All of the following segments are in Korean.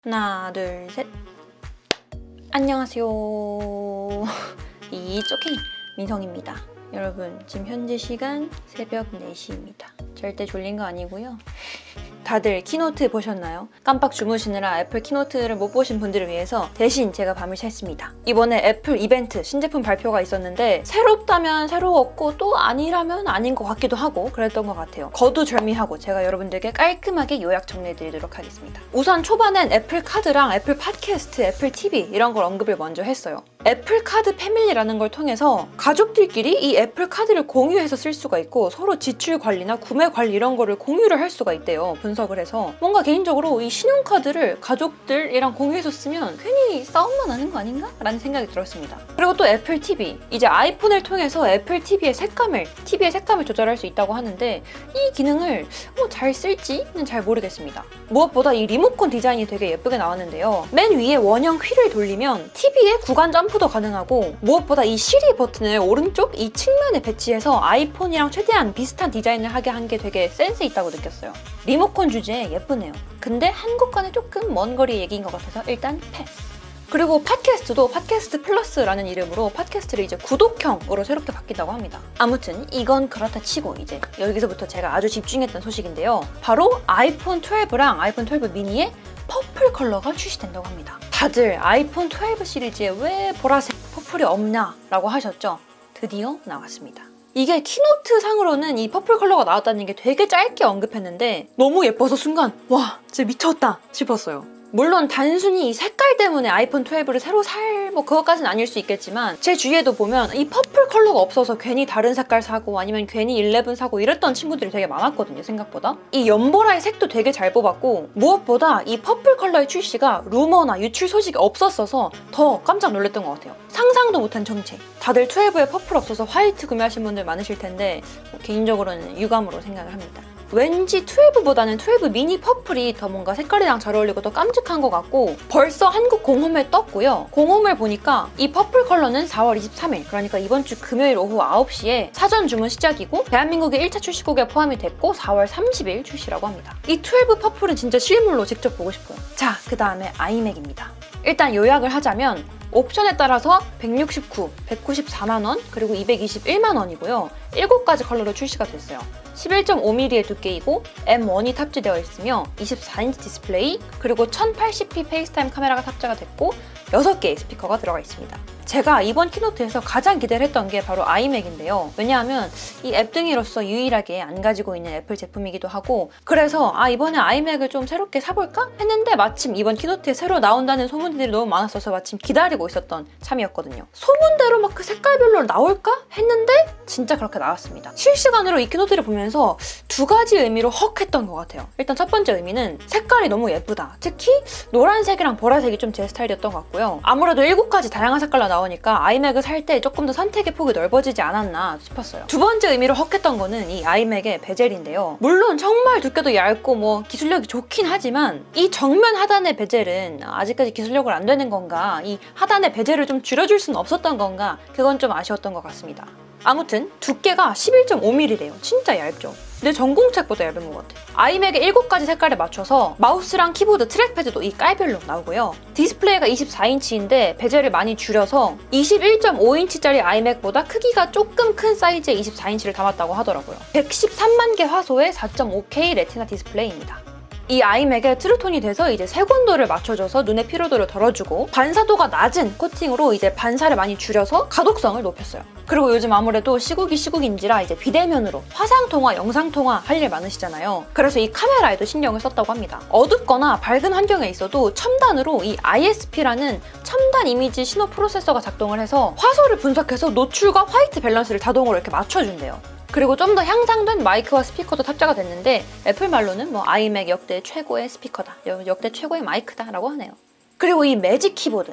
하나, 둘, 셋. 안녕하세요. 이쪽이 민성입니다. 여러분, 지금 현재 시간 새벽 4시입니다. 절대 졸린 거 아니고요. 다들 키노트 보셨나요? 깜빡 주무시느라 애플 키노트를 못 보신 분들을 위해서 대신 제가 밤을 샜습니다. 이번에 애플 이벤트 신제품 발표가 있었는데 새롭다면 새로웠고 또 아니라면 아닌 것 같기도 하고 그랬던 것 같아요. 거두절미하고 제가 여러분들께 깔끔하게 요약 정리해드리도록 하겠습니다. 우선 초반엔 애플 카드랑 애플 팟캐스트, 애플 TV 이런 걸 언급을 먼저 했어요. 애플 카드 패밀리라는 걸 통해서 가족들끼리 이 애플 카드를 공유해서 쓸 수가 있고 서로 지출 관리나 구매 관리 이런 거를 공유를 할 수가 있대요. 분석을 해서 뭔가 개인적으로 이 신용카드를 가족들이랑 공유해서 쓰면 괜히 싸움만 하는 거 아닌가? 라는 생각이 들었습니다. 그리고 또 애플 TV, 이제 아이폰을 통해서 애플 TV의 색감을 조절할 수 있다고 하는데 이 기능을 잘 쓸지는 잘 모르겠습니다. 무엇보다 이 리모컨 디자인이 되게 예쁘게 나왔는데요. 맨 위에 원형 휠을 돌리면 TV에 구간 점프도 가능하고 무엇보다 이 시리 버튼을 오른쪽 이 측면에 배치해서 아이폰이랑 최대한 비슷한 디자인을 하게 한 게 되게 센스 있다고 느꼈어요. 리모컨 주제에 예쁘네요. 근데 한국과는 조금 먼 거리 얘기인 것 같아서 일단 패스. 그리고 팟캐스트도 팟캐스트 플러스라는 이름으로 팟캐스트를 이제 구독형으로 새롭게 바뀐다고 합니다. 아무튼 이건 그렇다 치고 이제 여기서부터 제가 아주 집중했던 소식인데요. 바로 아이폰 12랑 아이폰 12 미니의 퍼플 컬러가 출시된다고 합니다. 다들 아이폰 12 시리즈에 왜 보라색 퍼플이 없냐라고 하셨죠? 드디어 나왔습니다. 이게 키노트 상으로는 이 퍼플 컬러가 나왔다는 게 되게 짧게 언급했는데 너무 예뻐서 순간 와 진짜 미쳤다 싶었어요. 물론 단순히 이 색깔 때문에 아이폰 12를 새로 살 그것까지는 아닐 수 있겠지만 제 주위에도 보면 이 퍼플 컬러가 없어서 괜히 다른 색깔 사고 아니면 괜히 11 사고 이랬던 친구들이 되게 많았거든요. 생각보다. 이 연보라의 색도 되게 잘 뽑았고 무엇보다 이 퍼플 컬러의 출시가 루머나 유출 소식이 없었어서 더 깜짝 놀랐던 것 같아요. 상상도 못한 정책. 다들 12에 퍼플 없어서 화이트 구매하신 분들 많으실 텐데 개인적으로는 유감으로 생각을 합니다. 왠지 12보다는 12 미니 퍼플이 더 뭔가 색깔이랑 잘 어울리고 더 깜찍한 것 같고 벌써 한국 공홈에 떴고요. 공홈을 보니까 이 퍼플 컬러는 4월 23일 그러니까 이번 주 금요일 오후 9시에 사전 주문 시작이고 대한민국의 1차 출시국에 포함이 됐고 4월 30일 출시라고 합니다. 이 12 퍼플은 진짜 실물로 직접 보고 싶어요. 자, 그 다음에 아이맥입니다. 일단 요약을 하자면 옵션에 따라서 169, 194만원, 그리고 221만원이고요. 7가지 컬러로 출시가 됐어요. 11.5mm의 두께이고 M1이 탑재되어 있으며 24인치 디스플레이, 그리고 1080p 페이스타임 카메라가 탑재가 됐고 6개의 스피커가 들어가 있습니다. 제가 이번 키노트에서 가장 기대를 했던 게 바로 아이맥인데요. 왜냐하면 이 앱등이로서 유일하게 안 가지고 있는 애플 제품이기도 하고 그래서 이번에 아이맥을 좀 새롭게 사볼까? 했는데 마침 이번 키노트에 새로 나온다는 소문들이 너무 많았어서 마침 기다리고 있었던 참이었거든요. 소문대로 막 그 색깔별로 나올까? 했는데 진짜 그렇게 나왔습니다. 실시간으로 이 키노트를 보면서 두 가지 의미로 헉 했던 것 같아요. 일단 첫 번째 의미는 색깔이 너무 예쁘다. 특히 노란색이랑 보라색이 좀 제 스타일이었던 것 같고요. 아무래도 7가지 다양한 색깔로 나오니까 아이맥을 살 때 조금 더 선택의 폭이 넓어지지 않았나 싶었어요. 두 번째 의미로 헉했던 거는 이 아이맥의 베젤인데요. 물론 정말 두께도 얇고 기술력이 좋긴 하지만 이 정면 하단의 베젤은 아직까지 기술력을 안 되는 건가 이 하단의 베젤을 좀 줄여줄 수는 없었던 건가 그건 좀 아쉬웠던 것 같습니다. 아무튼 두께가 11.5mm래요. 진짜 얇죠? 내 전공책보다 얇은 것 같아. 아이맥의 7가지 색깔에 맞춰서 마우스랑 키보드, 트랙패드도 이 깔별로 나오고요. 디스플레이가 24인치인데 베젤을 많이 줄여서 21.5인치짜리 아이맥보다 크기가 조금 큰 사이즈의 24인치를 담았다고 하더라고요. 113만 개 화소의 4.5K 레티나 디스플레이입니다. 이 아이맥에 트루톤이 돼서 이제 색온도를 맞춰줘서 눈의 피로도를 덜어주고 반사도가 낮은 코팅으로 이제 반사를 많이 줄여서 가독성을 높였어요. 그리고 요즘 아무래도 시국이 시국인지라 이제 비대면으로 화상통화, 영상통화 할 일 많으시잖아요. 그래서 이 카메라에도 신경을 썼다고 합니다. 어둡거나 밝은 환경에 있어도 첨단으로 이 ISP라는 첨단 이미지 신호 프로세서가 작동을 해서 화소를 분석해서 노출과 화이트 밸런스를 자동으로 이렇게 맞춰준대요. 그리고 좀 더 향상된 마이크와 스피커도 탑재가 됐는데 애플 말로는 아이맥 역대 최고의 스피커다, 역대 최고의 마이크다 라고 하네요. 그리고 이 매직 키보드,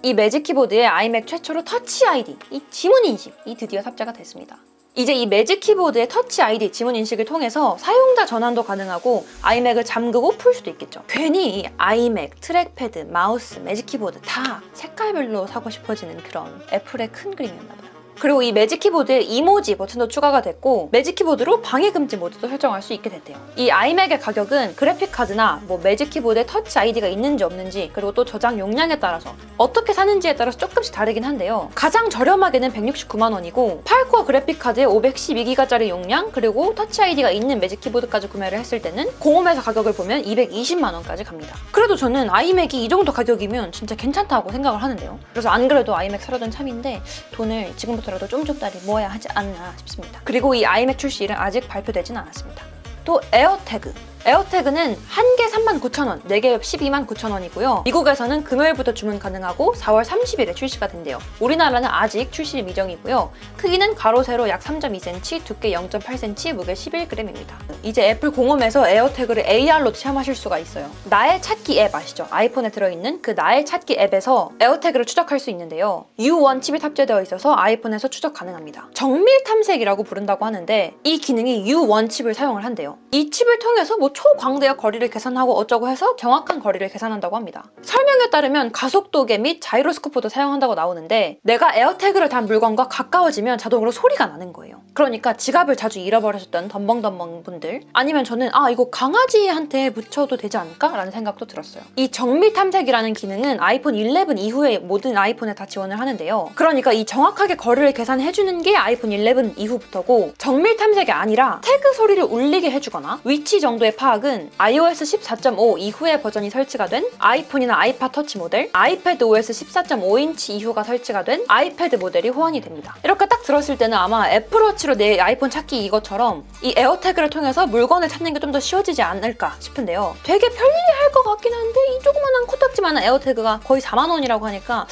이 매직 키보드에 아이맥 최초로 터치 아이디, 이 지문 인식이 드디어 탑재가 됐습니다. 이제 이 매직 키보드의 터치 아이디 지문 인식을 통해서 사용자 전환도 가능하고 아이맥을 잠그고 풀 수도 있겠죠. 괜히 이 아이맥, 트랙패드, 마우스, 매직 키보드 다 색깔별로 사고 싶어지는 그런 애플의 큰 그림이었나 봐요. 그리고 이 매직 키보드에 이모지 버튼도 추가가 됐고 매직 키보드로 방해 금지 모드도 설정할 수 있게 됐대요. 이 아이맥의 가격은 그래픽 카드나 뭐 매직 키보드에 터치 아이디가 있는지 없는지 그리고 또 저장 용량에 따라서 어떻게 사는지에 따라서 조금씩 다르긴 한데요. 가장 저렴하게는 169만 원이고 8코어 그래픽 카드에 512기가짜리 용량 그리고 터치 아이디가 있는 매직 키보드까지 구매를 했을 때는 공홈에서 가격을 보면 220만 원까지 갑니다. 그래도 저는 아이맥이 이 정도 가격이면 진짜 괜찮다고 생각을 하는데요. 그래서 안 그래도 아이맥 사려던 참인데 돈을 지금부터라도 쫌쫌따리 모아야 하지 않나 싶습니다. 그리고 이 아이맥 출시일은 아직 발표되진 않았습니다. 또 에어태그. 에어태그는 한 개 39,000원, 4개 129,000원이고요. 미국에서는 금요일부터 주문 가능하고 4월 30일에 출시가 된대요. 우리나라는 아직 출시 미정이고요. 크기는 가로 세로 약 3.2cm, 두께 0.8cm, 무게 11g입니다. 이제 애플 공홈에서 에어태그를 AR로 체험하실 수가 있어요. 나의 찾기 앱 아시죠? 아이폰에 들어있는 그 나의 찾기 앱에서 에어태그를 추적할 수 있는데요. U1 칩이 탑재되어 있어서 아이폰에서 추적 가능합니다. 정밀 탐색이라고 부른다고 하는데 이 기능이 U1 칩을 사용을 한대요. 이 칩을 통해서 뭐 초광대역 거리를 계산하고 어쩌고 해서 정확한 거리를 계산한다고 합니다. 설명에 따르면 가속도계 및 자이로스코프도 사용한다고 나오는데 내가 에어태그를 단 물건과 가까워지면 자동으로 소리가 나는 거예요. 그러니까 지갑을 자주 잃어버리셨던 덤벙덤벙 분들 아니면 저는 이거 강아지한테 묻혀도 되지 않을까? 라는 생각도 들었어요. 이 정밀 탐색이라는 기능은 아이폰 11 이후에 모든 아이폰에 다 지원을 하는데요. 그러니까 이 정확하게 거리를 계산해주는 게 아이폰 11 이후부터고 정밀 탐색이 아니라 태그 소리를 울리게 해주거나 위치 정도의 파악은 iOS 14.5 이후의 버전이 설치가 된 아이폰이나 아이팟 터치 모델, 아이패드 OS 14.5인치 이후가 설치가 된 아이패드 모델이 호환이 됩니다. 이렇게 딱 들었을 때는 아마 애플워치로 내 아이폰 찾기 이것처럼 이 에어태그를 통해서 물건을 찾는 게 좀 더 쉬워지지 않을까 싶은데요. 되게 편리할 것 같긴 한데 이 조그만한 코딱지만한 에어태그가 거의 4만 원이라고 하니까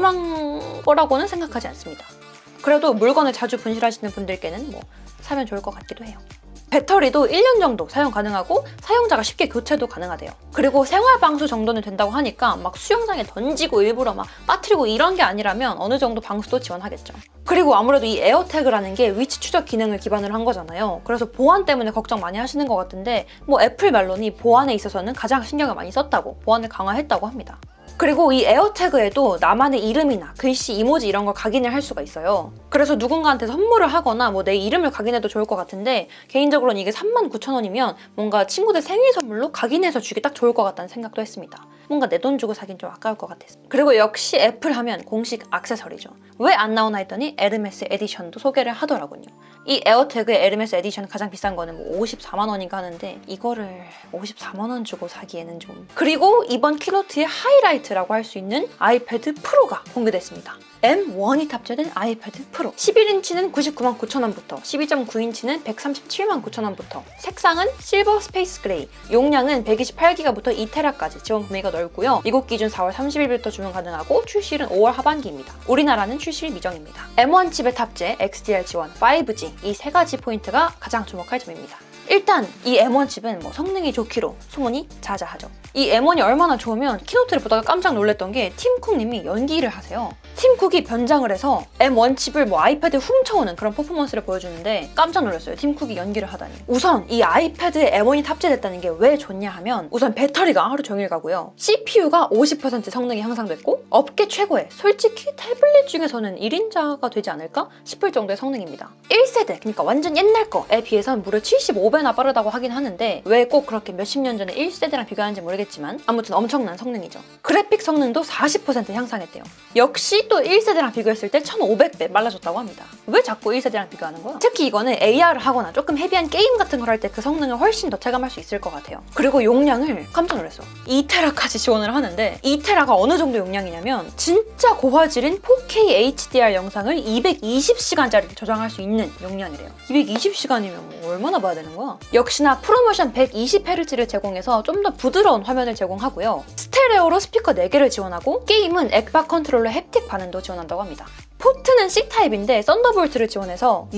저렴한 거라고는 생각하지 않습니다. 그래도 물건을 자주 분실하시는 분들께는 뭐 사면 좋을 것 같기도 해요. 배터리도 1년 정도 사용 가능하고 사용자가 쉽게 교체도 가능하대요. 그리고 생활방수 정도는 된다고 하니까 막 수영장에 던지고 일부러 막 빠뜨리고 이런 게 아니라면 어느 정도 방수도 지원하겠죠. 그리고 아무래도 이 에어태그라는 게 위치 추적 기능을 기반으로 한 거잖아요. 그래서 보안 때문에 걱정 많이 하시는 것 같은데 뭐 애플 말로니 보안에 있어서는 가장 신경을 많이 썼다고 보안을 강화했다고 합니다. 그리고 이 에어태그에도 나만의 이름이나 글씨, 이모지 이런 걸 각인을 할 수가 있어요. 그래서 누군가한테 선물을 하거나 뭐 내 이름을 각인해도 좋을 것 같은데 개인적으로는 이게 39,000원이면 뭔가 친구들 생일 선물로 각인해서 주기 딱 좋을 것 같다는 생각도 했습니다. 뭔가 내 돈 주고 사긴 좀 아까울 것 같았어요. 그리고 역시 애플 하면 공식 액세서리죠. 왜 안 나오나 했더니 에르메스 에디션도 소개를 하더라고요. 이 에어태그의 에르메스 에디션 가장 비싼 거는 뭐 54만 원인가 하는데 이거를 54만 원 주고 사기에는 좀. 그리고 이번 키노트의 하이라이트라고 할 수 있는 아이패드 프로가 공개됐습니다. M1이 탑재된 아이패드 프로. 11인치는 99만 9천원부터 12.9인치는 137만 9천원부터 색상은 실버 스페이스 그레이, 용량은 128기가부터 2테라까지 지원 범위가 넓고요. 미국 기준 4월 30일부터 주문 가능하고 출시일은 5월 하반기입니다. 우리나라는 출시일 미정입니다. M1 칩의 탑재, XDR 지원, 5G 이 세 가지 포인트가 가장 주목할 점입니다. 일단 이 M1 칩은 뭐 성능이 좋기로 소문이 자자하죠. 이 M1이 얼마나 좋으면 키노트를 보다가 깜짝 놀랐던 게 팀 쿡님이 연기를 하세요. 팀 쿡이 변장을 해서 M1 칩을 뭐 아이패드에 훔쳐오는 그런 퍼포먼스를 보여주는데 깜짝 놀랐어요. 팀 쿡이 연기를 하다니. 우선 이 아이패드에 M1이 탑재됐다는 게 왜 좋냐 하면 우선 배터리가 하루 종일 가고요. CPU가 50% 성능이 향상됐고 업계 최고의 솔직히 태블릿 중에서는 1인자가 되지 않을까 싶을 정도의 성능입니다. 1세대 그러니까 완전 옛날 거에 비해서는 무려 75배나 빠르다고 하긴 하는데 왜 꼭 그렇게 몇십 년 전에 1세대랑 비교하는지 모르겠지만 아무튼 엄청난 성능이죠. 그래픽 성능도 40% 향상했대요. 역시 또 1세대랑 비교했을 때 1500배 빨라졌다고 합니다. 왜 자꾸 1세대랑 비교하는 거야? 특히 이거는 AR을 하거나 조금 헤비한 게임 같은 걸 할 때 그 성능을 훨씬 더 체감할 수 있을 것 같아요. 그리고 용량을 깜짝 놀랐어. 2테라까지 지원을 하는데 2테라가 어느 정도 용량이냐면 진짜 고화질인 4K HDR 영상을 220시간짜리 저장할 수 있는 용량이래요. 220시간이면 뭐 얼마나 봐야 되는 거야? 역시나 프로모션 120Hz를 제공해서 좀 더 부드러운 화면을 제공하고요. 스테레오로 스피커 4개를 지원하고 게임은 엑박 컨트롤러 햅틱 반응도 지원한다고 합니다. 포트는 C타입인데 썬더볼트를 지원해서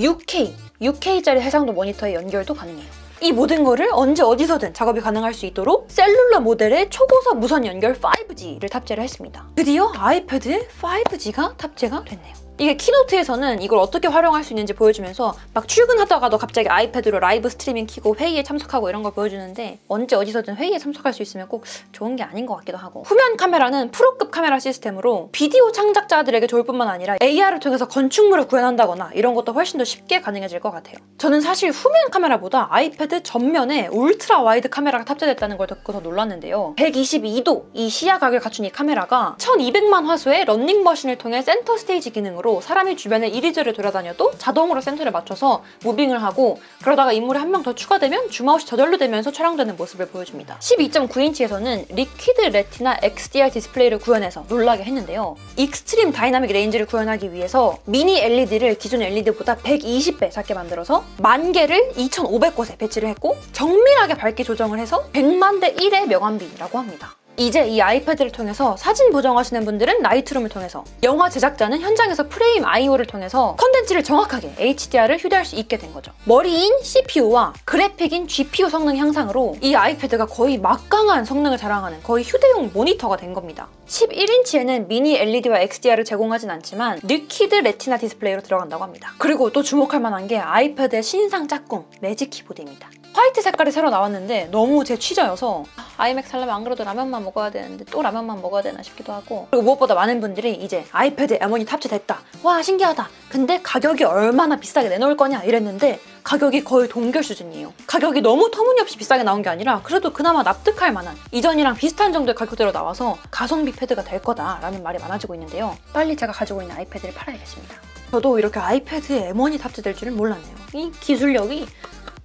6K짜리 해상도 모니터의 연결도 가능해요. 이 모든 거를 언제 어디서든 작업이 가능할 수 있도록 셀룰러 모델의 초고속 무선 연결 5G를 탑재를 했습니다. 드디어 아이패드에 5G가 탑재가 됐네요. 이게 키노트에서는 이걸 어떻게 활용할 수 있는지 보여주면서 막 출근하다가도 갑자기 아이패드로 라이브 스트리밍 켜고 회의에 참석하고 이런 걸 보여주는데 언제 어디서든 회의에 참석할 수 있으면 꼭 좋은 게 아닌 것 같기도 하고 후면 카메라는 프로급 카메라 시스템으로 비디오 창작자들에게 좋을 뿐만 아니라 AR을 통해서 건축물을 구현한다거나 이런 것도 훨씬 더 쉽게 가능해질 것 같아요. 저는 사실 후면 카메라보다 아이패드 전면에 울트라 와이드 카메라가 탑재됐다는 걸 듣고 더 놀랐는데요. 122도 이 시야각을 갖춘 이 카메라가 1200만 화소의 런닝머신을 통해 센터 스테이지 기능으로 사람이 주변에 이리저리 돌아다녀도 자동으로 센터를 맞춰서 무빙을 하고 그러다가 인물이 한 명 더 추가되면 줌아웃이 저절로 되면서 촬영되는 모습을 보여줍니다. 12.9인치에서는 리퀴드 레티나 XDR 디스플레이를 구현해서 놀라게 했는데요. 익스트림 다이나믹 레인지를 구현하기 위해서 미니 LED를 기존 LED보다 120배 작게 만들어서 10,000개를 2,500곳에 배치를 했고 정밀하게 밝기 조정을 해서 100만 대 1의 명암비라고 합니다. 이제 이 아이패드를 통해서 사진 보정하시는 분들은 라이트룸을 통해서, 영화 제작자는 현장에서 프레임 IO를 통해서 컨텐츠를 정확하게 HDR을 휴대할 수 있게 된 거죠. 머리인 CPU와 그래픽인 GPU 성능 향상으로 이 아이패드가 거의 막강한 성능을 자랑하는 거의 휴대용 모니터가 된 겁니다. 11인치에는 미니 LED와 XDR을 제공하진 않지만 리퀴드 레티나 디스플레이로 들어간다고 합니다. 그리고 또 주목할 만한 게 아이패드의 신상 짝꿍 매직 키보드입니다. 화이트 색깔이 새로 나왔는데 너무 제 취저여서 아이맥 살려면 안 그래도 라면만 먹어야 되는데 또 라면만 먹어야 되나 싶기도 하고, 그리고 무엇보다 많은 분들이 이제 아이패드 M1이 탑재됐다, 와 신기하다, 근데 가격이 얼마나 비싸게 내놓을 거냐 이랬는데 가격이 거의 동결 수준이에요. 가격이 너무 터무니없이 비싸게 나온 게 아니라 그래도 그나마 납득할 만한 이전이랑 비슷한 정도의 가격대로 나와서 가성비 패드가 될 거다라는 말이 많아지고 있는데요. 빨리 제가 가지고 있는 아이패드를 팔아야겠습니다. 저도 이렇게 아이패드에 M1이 탑재될 줄은 몰랐네요. 이 기술력이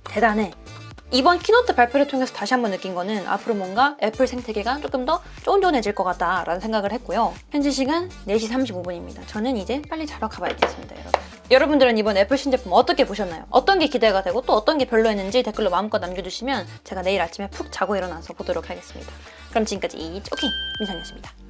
대단해. 이번 키노트 발표를 통해서 다시 한번 느낀 거는 앞으로 뭔가 애플 생태계가 조금 더 쫀쫀해질 것 같다라는 생각을 했고요. 현재 시간 4시 35분입니다. 저는 이제 빨리 자러 가봐야겠습니다, 여러분. 여러분들은 이번 애플 신제품 어떻게 보셨나요? 어떤 게 기대가 되고 또 어떤 게 별로였는지 댓글로 마음껏 남겨주시면 제가 내일 아침에 푹 자고 일어나서 보도록 하겠습니다. 그럼 지금까지 오케이 민상이었습니다.